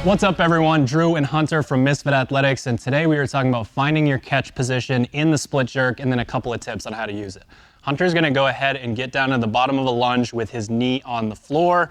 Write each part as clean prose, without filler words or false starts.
What's up everyone, Drew and Hunter from Misfit Athletics, and today we are talking about finding your catch position in the split jerk and then a couple of tips on how to use it. Hunter's gonna go ahead and get down to the bottom of a lunge with his knee on the floor,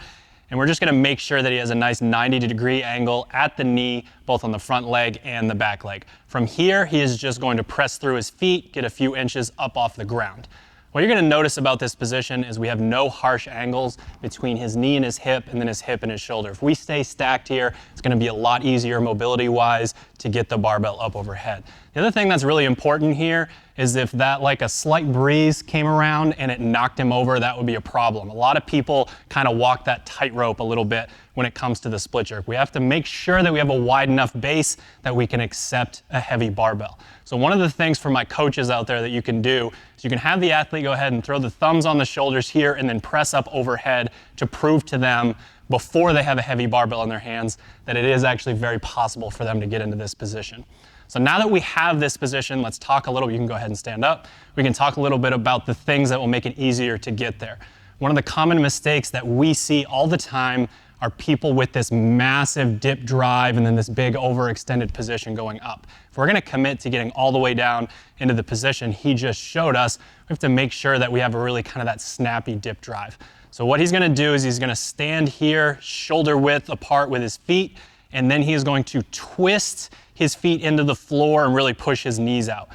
and we're just gonna make sure that he has a nice 90-degree angle at the knee, both on the front leg and the back leg. From here, he is just going to press through his feet, get a few inches up off the ground. What you're gonna notice about this position is we have no harsh angles between his knee and his hip, and then his hip and his shoulder. If we stay stacked here, it's gonna be a lot easier mobility-wise to get the barbell up overhead. The other thing that's really important here is if that like a slight breeze came around and it knocked him over, that would be a problem. A lot of people kind of walk that tightrope a little bit when it comes to the split jerk. We have to make sure that we have a wide enough base that we can accept a heavy barbell. So one of the things for my coaches out there that you can do is you can have the athlete go ahead and throw the thumbs on the shoulders here and then press up overhead to prove to them before they have a heavy barbell in their hands that it is actually very possible for them to get into this position. So now that we have this position, let's talk a little, you can go ahead and stand up. We can talk a little bit about the things that will make it easier to get there. One of the common mistakes that we see all the time are people with this massive dip drive and then this big overextended position going up. If we're gonna commit to getting all the way down into the position he just showed us, we have to make sure that we have a really kind of that snappy dip drive. So what he's gonna do is he's gonna stand here, shoulder width apart with his feet, and then he is going to twist his feet into the floor and really push his knees out.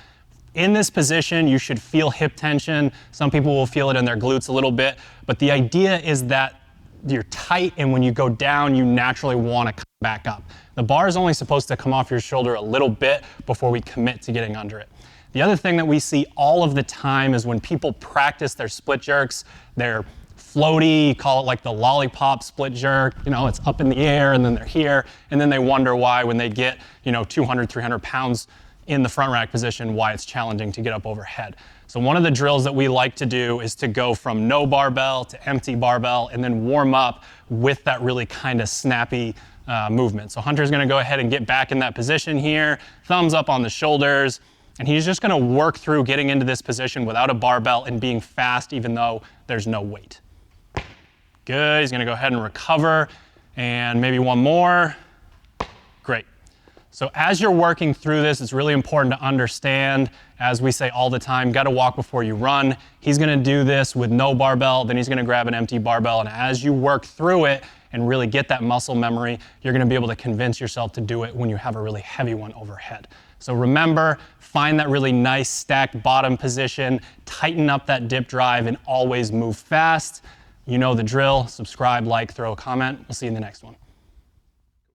In this position, you should feel hip tension. Some people will feel it in their glutes a little bit, but the idea is that you're tight, and when you go down, you naturally want to come back up. The bar is only supposed to come off your shoulder a little bit before we commit to getting under it. The other thing that we see all of the time is when people practice their split jerks, they're floaty, call it like the lollipop split jerk, you know, it's up in the air and then they're here, and then they wonder why when they get, 200, 300 pounds in the front rack position, why it's challenging to get up overhead. So one of the drills that we like to do is to go from no barbell to empty barbell and then warm up with that really kind of snappy movement. So Hunter's gonna go ahead and get back in that position here, thumbs up on the shoulders, and he's just gonna work through getting into this position without a barbell and being fast even though there's no weight. Good, he's gonna go ahead and recover, and maybe one more. Great. So as you're working through this, it's really important to understand, as we say all the time, gotta walk before you run. He's gonna do this with no barbell, then he's gonna grab an empty barbell, and as you work through it and really get that muscle memory, you're gonna be able to convince yourself to do it when you have a really heavy one overhead. So remember, find that really nice stacked bottom position, tighten up that dip drive, and always move fast. You know the drill. Subscribe, like, throw a comment. We'll see you in the next one.